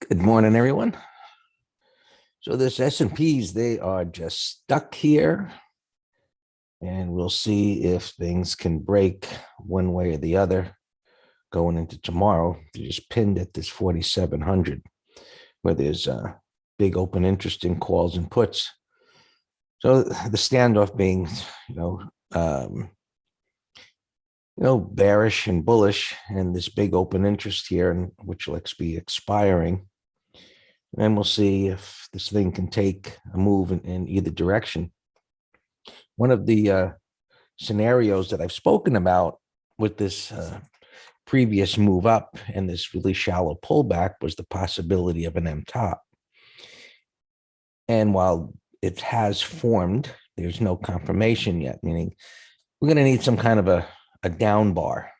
Good morning, everyone. So this S&Ps, they are just stuck here, and we'll see if things can break one way or the other going into tomorrow. They're just pinned at this 4,700, where there's big open interest in calls and puts. So the standoff being, um, bearish and bullish, and this big open interest here, and which will be expiring. And we'll see if this thing can take a move in either direction. One of the scenarios that I've spoken about with this previous move up and this really shallow pullback was the possibility of an M top. And while it has formed, there's no confirmation yet, meaning we're going to need some kind of a down bar.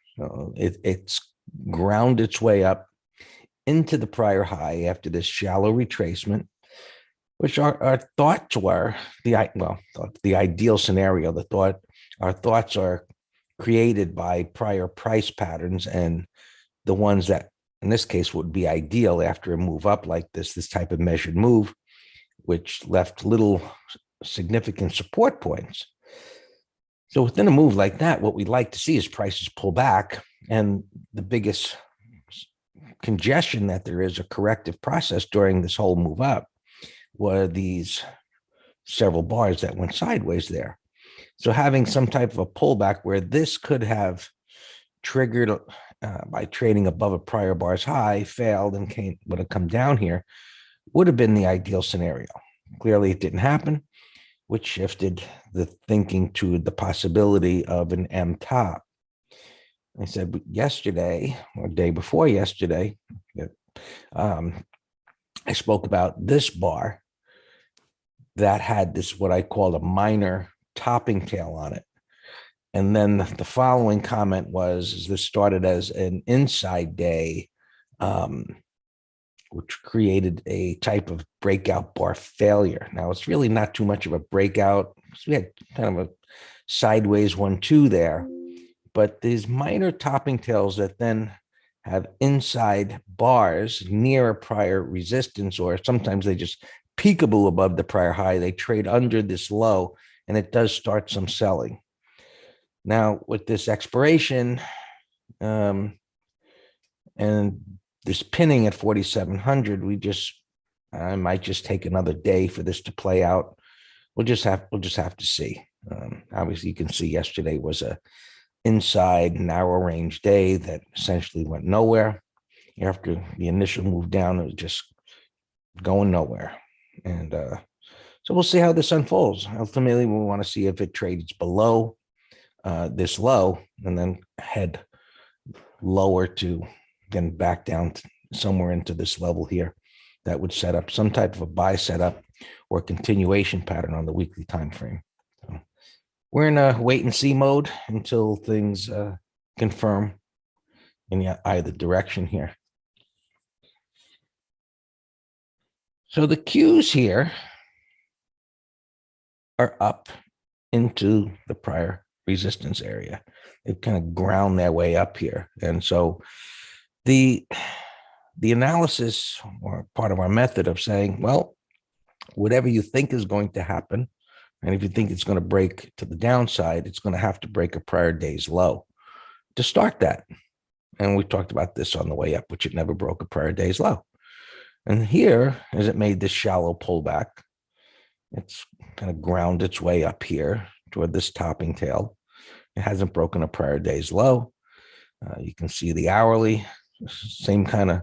It's ground its way up into the prior high after this shallow retracement, which our thoughts were the ideal scenario. Our thoughts are created by prior price patterns, and the ones that in this case would be ideal after a move up like this type of measured move, which left little significant support points. So within a move like that, what we'd like to see is prices pull back, and the biggest congestion that there is a corrective process during this whole move up were these several bars that went sideways there. So having some type of a pullback where this could have triggered by trading above a prior bar's high, failed and would have come down here, would have been the ideal scenario. Clearly it didn't happen, which shifted the thinking to the possibility of an M top. I said yesterday or day before yesterday, I spoke about this bar that had this, what I call a minor topping tail on it. And then the following comment was, this started as an inside day, which created a type of breakout bar failure. Now, it's really not too much of a breakout. We had kind of a sideways 1-2 there, but these minor topping tails that then have inside bars near a prior resistance, or sometimes they just peekaboo above the prior high. They trade under this low, and it does start some selling. Now, with this expiration and this pinning at 4,700, I might just take another day for this to play out. We'll just have to see. Obviously, you can see yesterday was a inside narrow range day that essentially went nowhere. After the initial move down, it was just going nowhere. And so we'll see how this unfolds. Ultimately, we want to see if it trades below this low and then head lower to then back down somewhere into this level here. That would set up some type of a buy setup or continuation pattern on the weekly time frame. So we're in a wait and see mode until things confirm in either direction here. So the Qs here are up into the prior resistance area. They've kind of ground their way up here. And so the analysis, or part of our method of saying, well, whatever you think is going to happen, and if you think it's going to break to the downside, it's going to have to break a prior day's low to start that. And we talked about this on the way up, which it never broke a prior day's low. And here, as it made this shallow pullback, it's kind of ground its way up here toward this topping tail. It hasn't broken a prior day's low. You can see the hourly, same kind of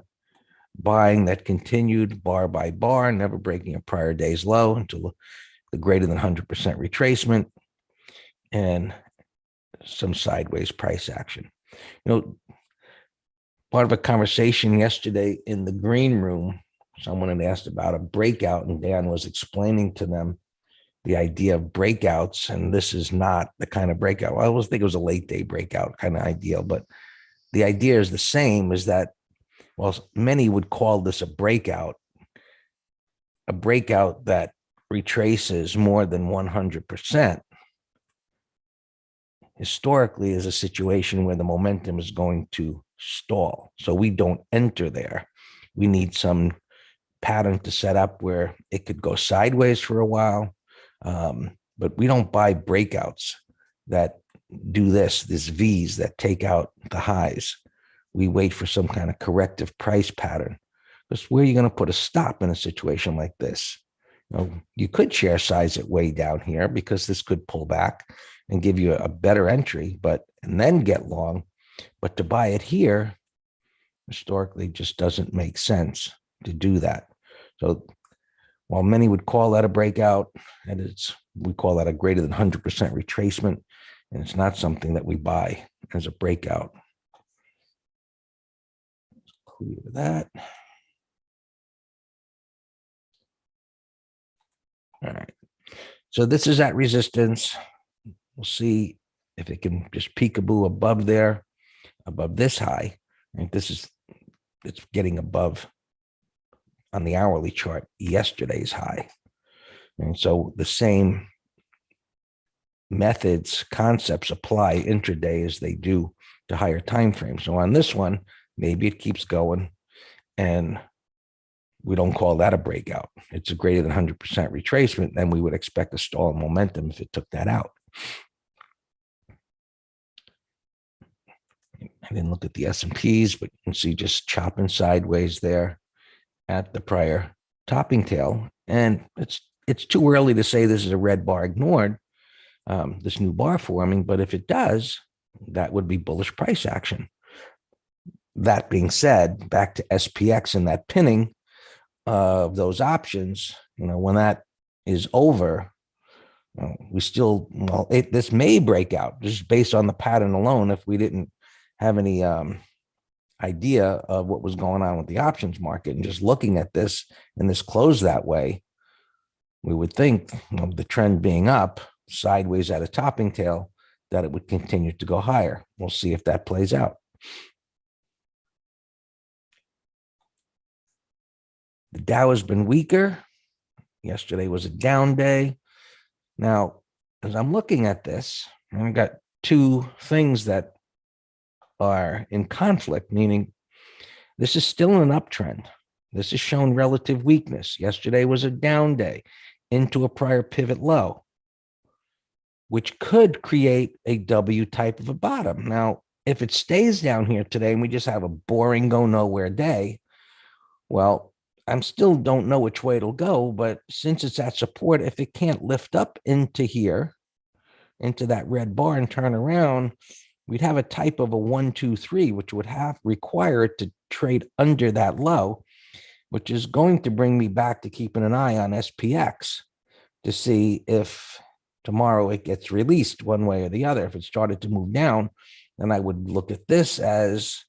buying that continued bar by bar, never breaking a prior day's low until the greater than 100% retracement and some sideways price action. Part of a conversation yesterday in the green room, someone had asked about a breakout, and Dan was explaining to them the idea of breakouts, and this is not the kind of breakout. I always think it was a late day breakout kind of ideal, but the idea is the same, is that, well, many would call this a breakout that retraces more than 100%. Historically, is a situation where the momentum is going to stall. So we don't enter there. We need some pattern to set up where it could go sideways for a while. But we don't buy breakouts that do this V's that take out the highs. We wait for some kind of corrective price pattern. Because where are you going to put a stop in a situation like this? You could share size it way down here because this could pull back and give you a better entry, and then get long. But to buy it here, historically, just doesn't make sense to do that. So while many would call that a breakout, and we call that a greater than 100% retracement, and it's not something that we buy as a breakout. Clear that. All right. So this is at resistance. We'll see if it can just peekaboo above there, above this high. And it's getting above on the hourly chart yesterday's high. And so the same methods, concepts apply intraday as they do to higher time frames. So on this one, maybe it keeps going and we don't call that a breakout. It's a greater than 100% retracement. Then we would expect a stall in momentum if it took that out. I didn't look at the S&Ps, but you can see just chopping sideways there at the prior topping tail. And it's too early to say this is a red bar ignored, this new bar forming. But if it does, that would be bullish price action. That being said, back to SPX and that pinning of those options, when that is over, this may break out just based on the pattern alone. If we didn't have any idea of what was going on with the options market and just looking at this and this close that way, we would think the trend being up sideways at a topping tail, that it would continue to go higher. We'll see if that plays out. The Dow has been weaker. Yesterday was a down day. Now, as I'm looking at this, I've got two things that are in conflict, meaning this is still an uptrend. This has shown relative weakness. Yesterday was a down day into a prior pivot low, which could create a W type of a bottom. Now, if it stays down here today and we just have a boring go nowhere day, well, I still don't know which way it'll go, but since it's at support, if it can't lift up into here, into that red bar and turn around, we'd have a type of a 1, 2, 3, which would require it to trade under that low, which is going to bring me back to keeping an eye on SPX to see if tomorrow it gets released one way or the other. If it started to move down, then I would look at this as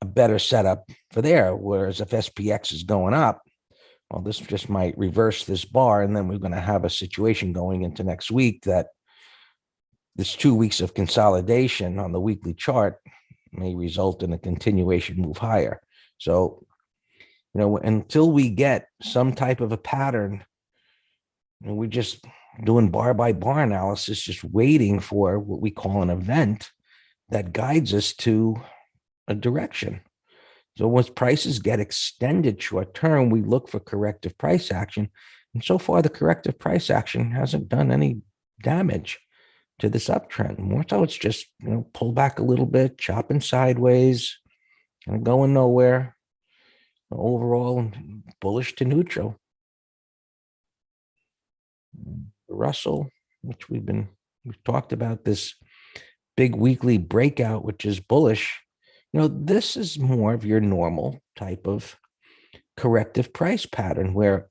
a better setup for there. Whereas if SPX is going up, well, this just might reverse this bar. And then we're going to have a situation going into next week that this 2 weeks of consolidation on the weekly chart may result in a continuation move higher. So, until we get some type of a pattern, we're just doing bar by bar analysis, just waiting for what we call an event that guides us to a direction. So once prices get extended short term, we look for corrective price action. And so far, the corrective price action hasn't done any damage to this uptrend. More so, it's just, pull back a little bit, chopping sideways, and going nowhere. Overall, bullish to neutral. Russell, which we've talked about, this big weekly breakout, which is bullish. This is more of your normal type of corrective price pattern where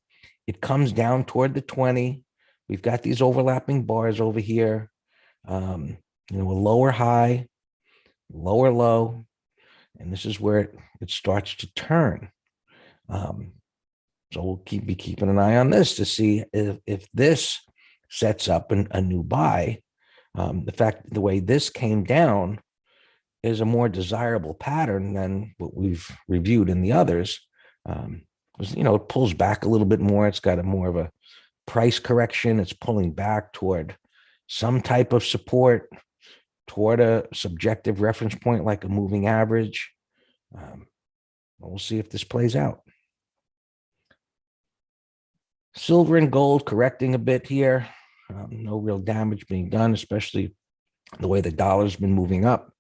it comes down toward the 20. We've got these overlapping bars over here, a lower high, lower low, and this is where it starts to turn. So we'll be keeping an eye on this to see if this sets up a new buy. The way this came down is a more desirable pattern than what we've reviewed in the others. It pulls back a little bit more. It's got a more of a price correction. It's pulling back toward some type of support, toward a subjective reference point like a moving average. We'll see if this plays out. Silver and gold correcting a bit here. No real damage being done, especially the way the dollar's been moving up.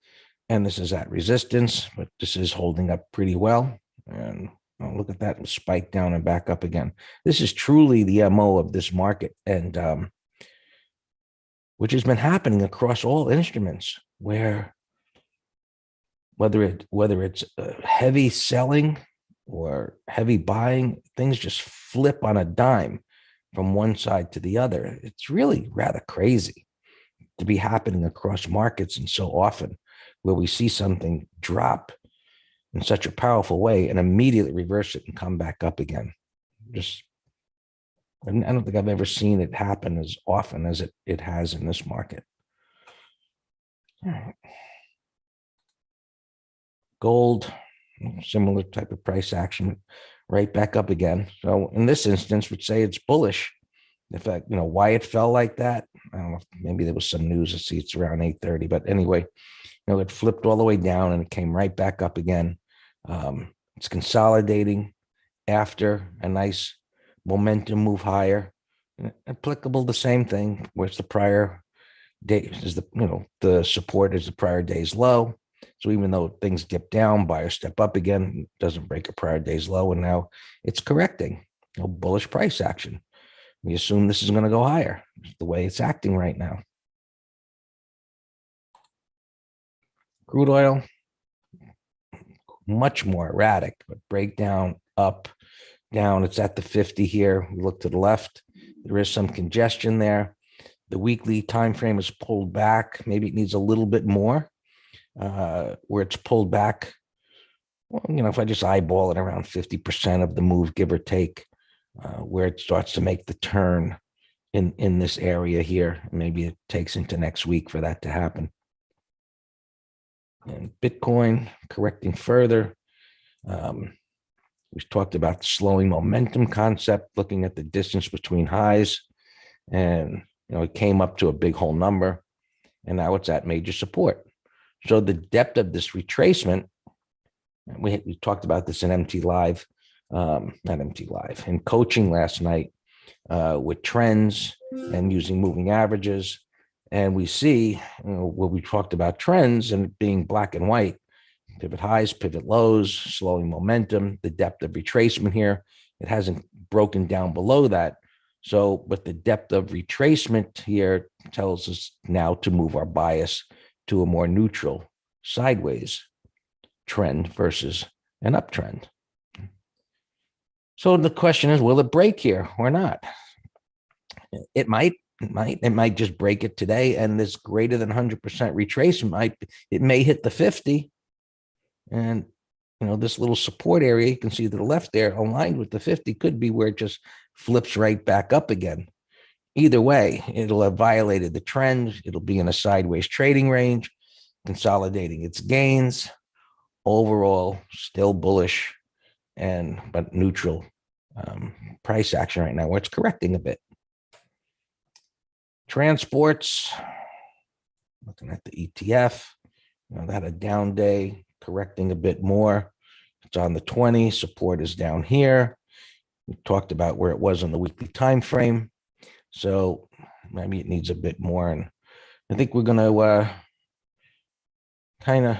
And this is at resistance, but this is holding up pretty well. And look at that spike down and back up again. This is truly the MO of this market, and which has been happening across all instruments, where whether it's heavy selling or heavy buying, things just flip on a dime from one side to the other. It's really rather crazy to be happening across markets, and so often where we see something drop in such a powerful way and immediately reverse it and come back up again. Just, I don't think I've ever seen it happen as often as it has in this market. All right. Gold, similar type of price action, right back up again. So in this instance, would say it's bullish. In fact, why it fell like that, I don't know. Maybe there was some news. I see it's around 8:30, but anyway, it flipped all the way down and it came right back up again. It's consolidating after a nice momentum move higher. Applicable, the same thing, where it's the prior day is the support is the prior day's low. So even though things dip down, buyers step up again, doesn't break a prior day's low, and now it's correcting. Bullish price action. We assume this is going to go higher. It's the way it's acting right now. Crude oil, much more erratic, but breakdown up, down. It's at the 50 here. We look to the left. There is some congestion there. The weekly time frame is pulled back. Maybe it needs a little bit more, where it's pulled back. Well, if I just eyeball it, around 50% of the move, give or take, where it starts to make the turn in this area here. Maybe it takes into next week for that to happen. And Bitcoin correcting further. We've talked about the slowing momentum concept, looking at the distance between highs, and it came up to a big whole number, and now it's at major support. So the depth of this retracement, we talked about this in MT Live, not MT Live, in coaching last night, with trends and using moving averages. And we see where we talked about trends and being black and white, pivot highs, pivot lows, slowing momentum, the depth of retracement here. It hasn't broken down below that. So, but the depth of retracement here tells us now to move our bias to a more neutral sideways trend versus an uptrend. So the question is, will it break here or not? It might just break it today, and this greater than 100% retracement it may hit the 50, and this little support area you can see to the left there, aligned with the 50, could be where it just flips right back up again. Either way, it'll have violated the trend. It'll be in a sideways trading range, consolidating its gains. Overall, still bullish, but neutral price action right now, where it's correcting a bit. Transports, looking at the ETF, that a down day, correcting a bit more. It's on the 20. Support is down here. We talked about where it was on the weekly time frame. So maybe it needs a bit more. And I think we're going to kind of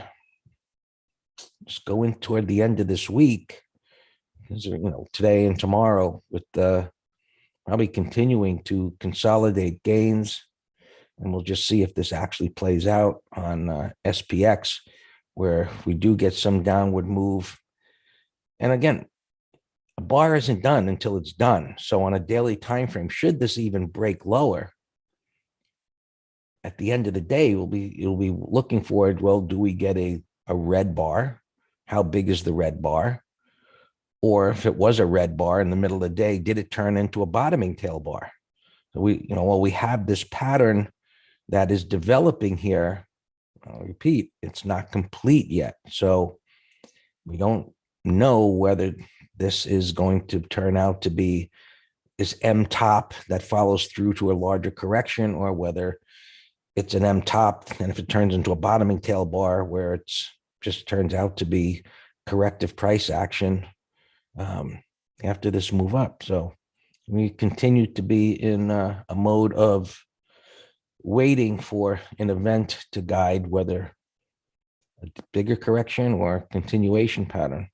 just go in toward the end of this week, today and tomorrow, with probably continuing to consolidate gains. And we'll just see if this actually plays out on SPX, where we do get some downward move. And again, a bar isn't done until it's done. So on a daily time frame, should this even break lower, at the end of the day, you'll be looking for it. Well, do we get a red bar? How big is the red bar? Or if it was a red bar in the middle of the day, did it turn into a bottoming tail bar? So we have this pattern that is developing here. I'll repeat, it's not complete yet. So we don't know whether this is going to turn out to be this M top that follows through to a larger correction, or whether it's an M top, and if it turns into a bottoming tail bar where it's just turns out to be corrective price action after this move up. So We continue to be in a mode of waiting for an event to guide whether a bigger correction or continuation pattern.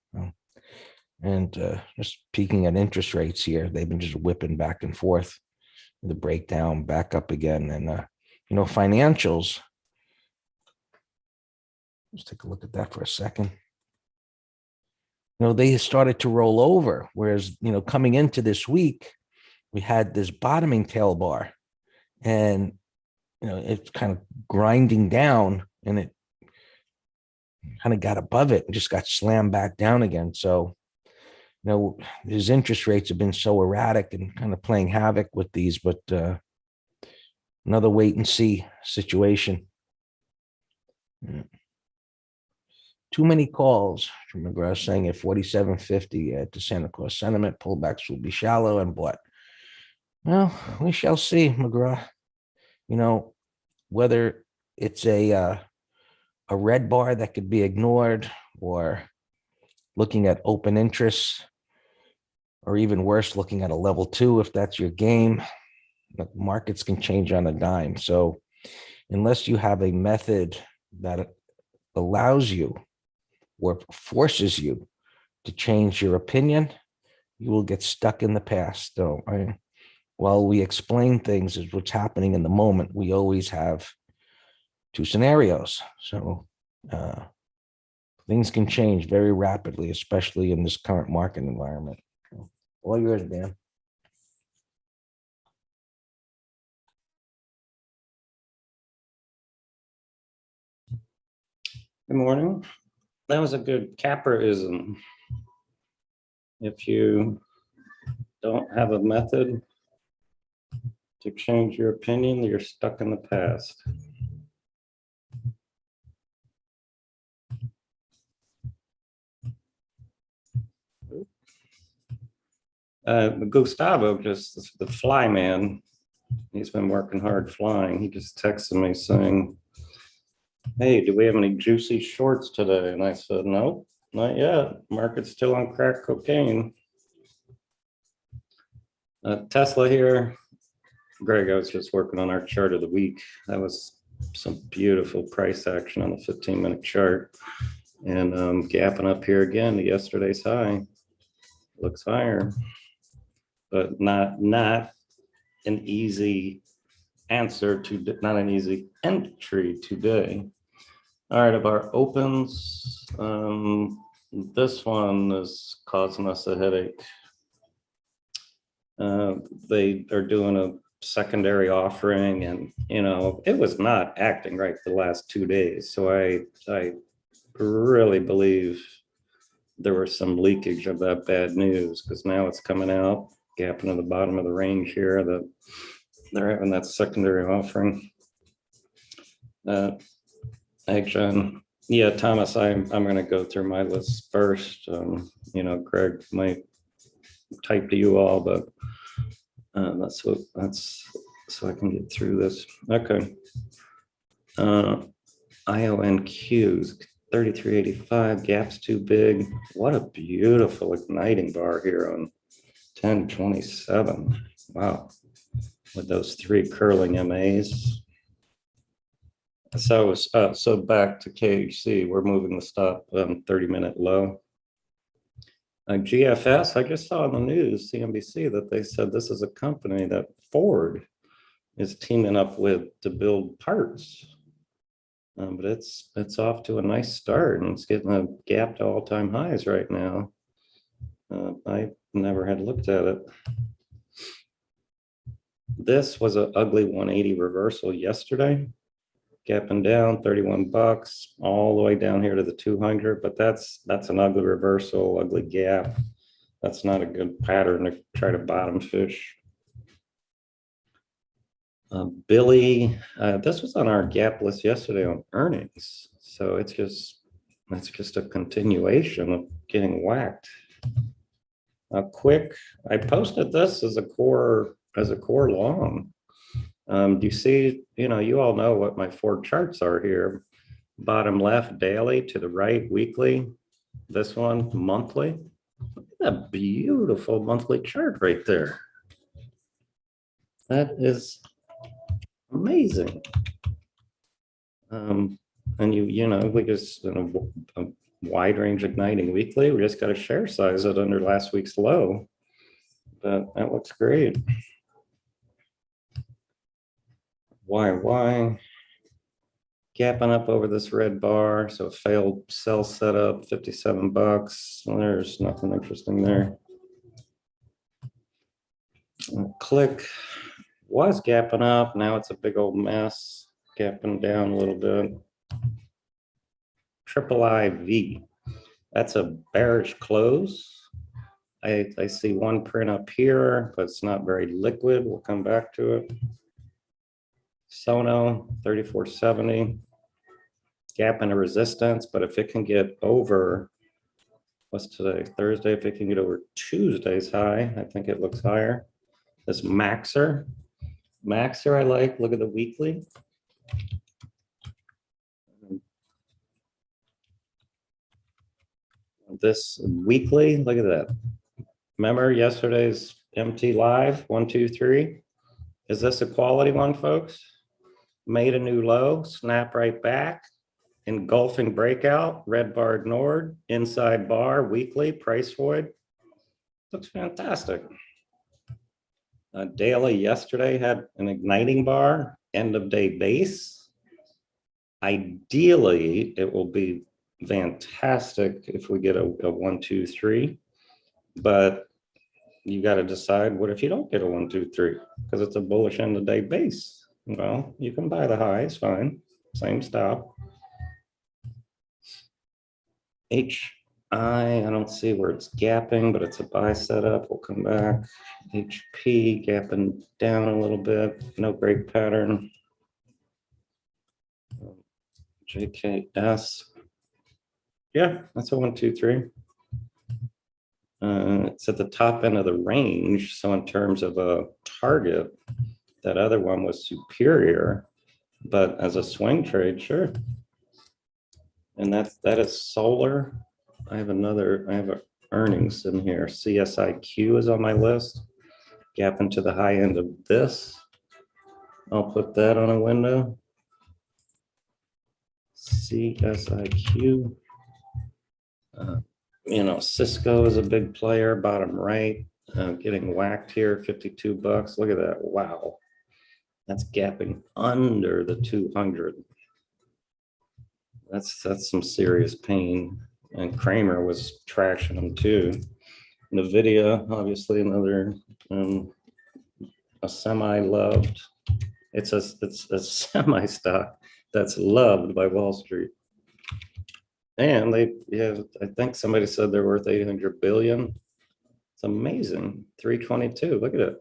And just peeking at interest rates here, they've been just whipping back and forth, the breakdown back up again. And, financials, let's take a look at that for a second. They started to roll over, whereas, coming into this week, we had this bottoming tail bar and, it's kind of grinding down and it kind of got above it and just got slammed back down again. So, his interest rates have been so erratic and kind of playing havoc with these, but another wait and see situation. Too many calls from McGrath saying at 47.50 at the Santa Claus sentiment, pullbacks will be shallow and what? Well, we shall see, McGrath. Whether it's a red bar that could be ignored or looking at open interests, or even worse, looking at a level 2, if that's your game, the markets can change on a dime. So unless you have a method that allows you or forces you to change your opinion, you will get stuck in the past. So while we explain things as what's happening in the moment, we always have 2 scenarios. So things can change very rapidly, especially in this current market environment. All yours, Dan. Good morning. That was a good capperism. If you don't have a method to change your opinion, you're stuck in the past. Gustavo, just the fly man, he's been working hard flying. He just texted me saying, hey, do we have any juicy shorts today? And I said, no, not yet. Market's still on crack cocaine. Tesla here. Greg, I was just working on our chart of the week. That was some beautiful price action on the 15-minute chart. And gapping up here again to yesterday's high. Looks higher, but not an easy answer to, not an easy entry today. All right, of our opens, this one is causing us a headache. They are doing a secondary offering, and it was not acting right the last 2 days. So I really believe there was some leakage of that bad news, because now it's coming out, gapping to the bottom of the range here, that they're having that secondary offering. Hey, John. Yeah, Thomas, I'm going to go through my list first. Greg might type to you all, but that's so I can get through this. Okay. IONQs 33.85, gaps too big. What a beautiful igniting bar here on 10.27. Wow, with those 3 curling MAs. So back to KHC, we're moving the stop 30-minute low. GFS, I just saw on the news, CNBC, that they said this is a company that Ford is teaming up with to build parts. But it's off to a nice start, and it's getting a gap to all-time highs right now. I never had looked at it. This was an ugly 180 reversal yesterday, gapping down 31 bucks all the way down here to the 200, but that's an ugly reversal, ugly gap. That's not a good pattern to try to bottom fish. Billy, this was on our gap list yesterday on earnings, so it's just a continuation of getting whacked. Quick, I posted this as a core long. Do you see? You all know what my 4 charts are here. Bottom left daily, to the right weekly. This one monthly. Look at that beautiful monthly chart right there. That is amazing. And you know, we just in a wide range igniting weekly. We just got a share size at under last week's low, but that looks great. Why? Gapping up over this red bar. So failed sell setup, 57 bucks. There's nothing interesting there. Click was gapping up. Now it's a big old mess. Gapping down a little bit. Triple IV. That's a bearish close. I see one print up here, but it's not very liquid. We'll come back to it. Sono 3470. Gap in a resistance, but if it can get over, what's today? Thursday. If it can get over Tuesday's high, I think it looks higher. This Maxer I like. Look at the weekly. This weekly, look at that. Remember yesterday's MT Live, 1, 2, 3. Is this a quality one, folks? Made a new low, snap right back, engulfing breakout, red bar ignored, inside bar, weekly, price void. Looks fantastic. Daily yesterday had an igniting bar, end of day base. Ideally, it will be fantastic if we get a 1, 2, 3, but you got to decide, what if you don't get a 1, 2, 3? Because it's a bullish end of day base. Well, you can buy the highs, fine, same stop. I don't see where it's gapping, but it's a buy setup. We'll come back. HP gapping down a little bit. No great pattern. JKS. Yeah, that's a 1, 2, 3. It's at the top end of the range. So in terms of a target, that other one was superior, but as a swing trade, sure. And that is solar. I have a earnings in here. CSIQ is on my list. Gap into the high end of this. I'll put that on a window. CSIQ. You know, Cisco is a big player, bottom right, getting whacked here, 52 bucks. Look at that. Wow. That's gapping under the 200. That's some serious pain. And Kramer was trashing them too. NVIDIA, obviously another a semi-loved. It's a semi stock that's loved by Wall Street. And I think somebody said they're worth 800 billion. It's amazing. 322. Look at it.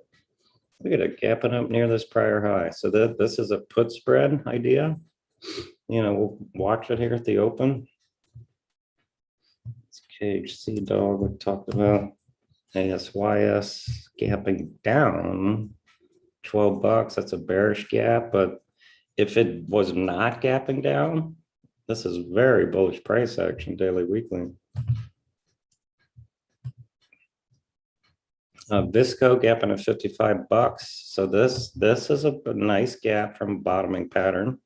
Look at it gapping up near this prior high. So this is a put spread idea. You know, we'll watch it here at the open. It's Cage Sea Dog we talked about. ASYS gapping down 12 bucks. That's a bearish gap. But if it was not gapping down, this is very bullish price action, daily, weekly. Visco gapping at 55 bucks. So this is a nice gap from bottoming pattern.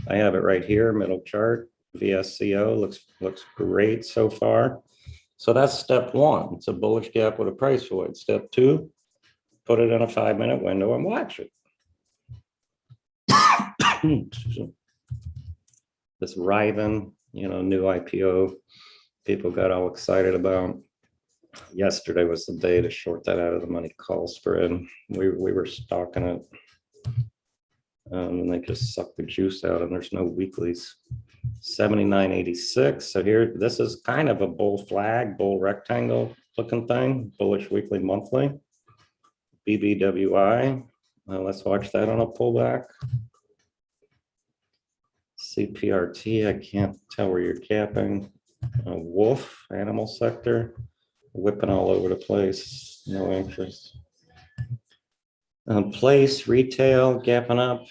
I have it right here, middle chart. VSCO looks great so far. So that's step one. It's a bullish gap with a price void. Step two, put it in a 5-minute window and watch it. This Riven, you know, new IPO, people got all excited about. Yesterday was the day to short that out of the money call spread. We were stalking it. And they just sucked the juice out, and there's no weeklies. 79.86. So here, this is kind of a bull flag, bull rectangle looking thing, bullish weekly, monthly. BBWI. Let's watch that on a pullback. CPRT, I can't tell where you're capping. Wolf, animal sector, whipping all over the place. No interest. Place, retail, gapping up.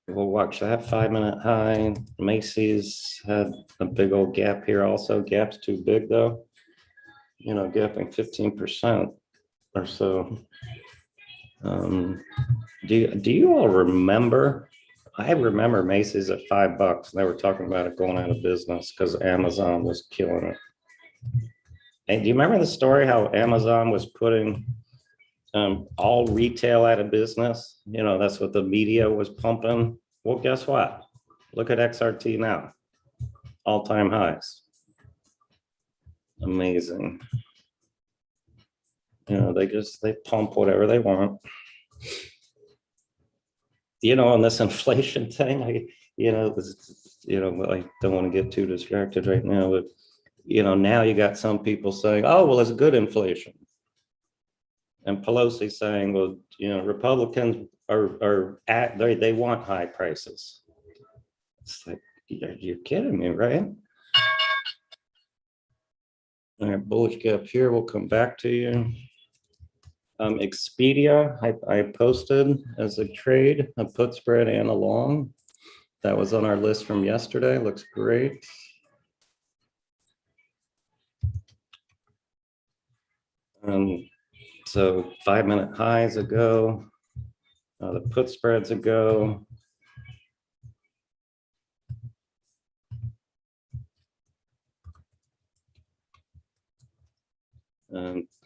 We'll watch that 5-minute high. Macy's had a big old gap here also. Gap's too big though. You know, gapping 15% or so. Do you all remember? I remember Macy's at $5. And they were talking about it going out of business because Amazon was killing it. And do you remember the story how Amazon was putting all retail out of business? You know, that's what the media was pumping. Well, guess what? Look at XRT now, all-time highs. Amazing. You know, they pump whatever they want. You know, on this inflation thing, I don't want to get too distracted right now, but you know, now you got some people saying, oh, well, it's good inflation. And Pelosi saying, well, you know, Republicans they want high prices. It's like, you're kidding me, right? All right, bullish gap here. We'll come back to you. Expedia, I posted as a trade, a put spread and a long. That was on our list from yesterday. Looks great. So 5-minute highs ago, the put spreads ago.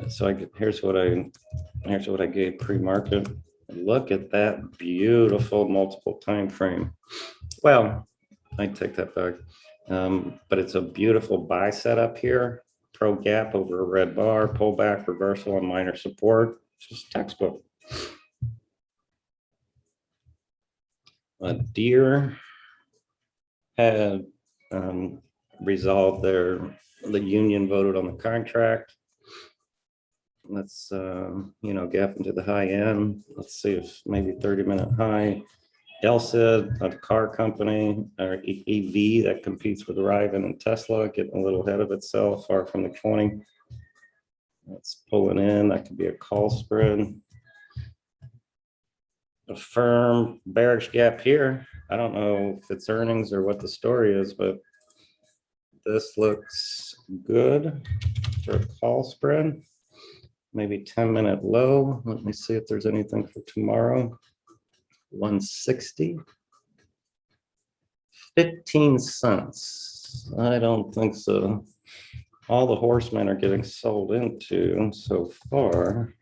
So here's what I gave pre-market. Look at that beautiful multiple time frame. Well, I take that back, but it's a beautiful buy setup here. Pro gap over a red bar, pullback, reversal, and minor support. It's just textbook. Deere had resolved the union voted on the contract. Let's gap into the high end. Let's see if maybe 30-minute high. LCID, a car company or EV that competes with Rivian and Tesla, getting a little ahead of itself, far from the 20. That's pulling in. That could be a call spread. A firm bearish gap here. I don't know if it's earnings or what the story is, but this looks good for a call spread. Maybe 10-minute low. Let me see if there's anything for tomorrow. 160. 15 cents. I don't think so. All the horsemen are getting sold into so far.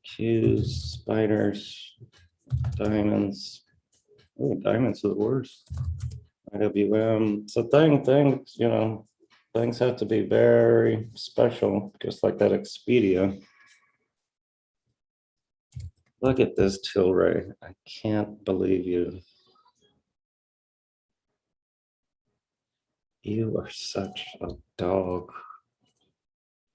Qs, spiders, diamonds. Oh, diamonds are the worst. IWM. So things, you know, things have to be very special, just like that Expedia. Look at this Tilray. I can't believe you. You are such a dog.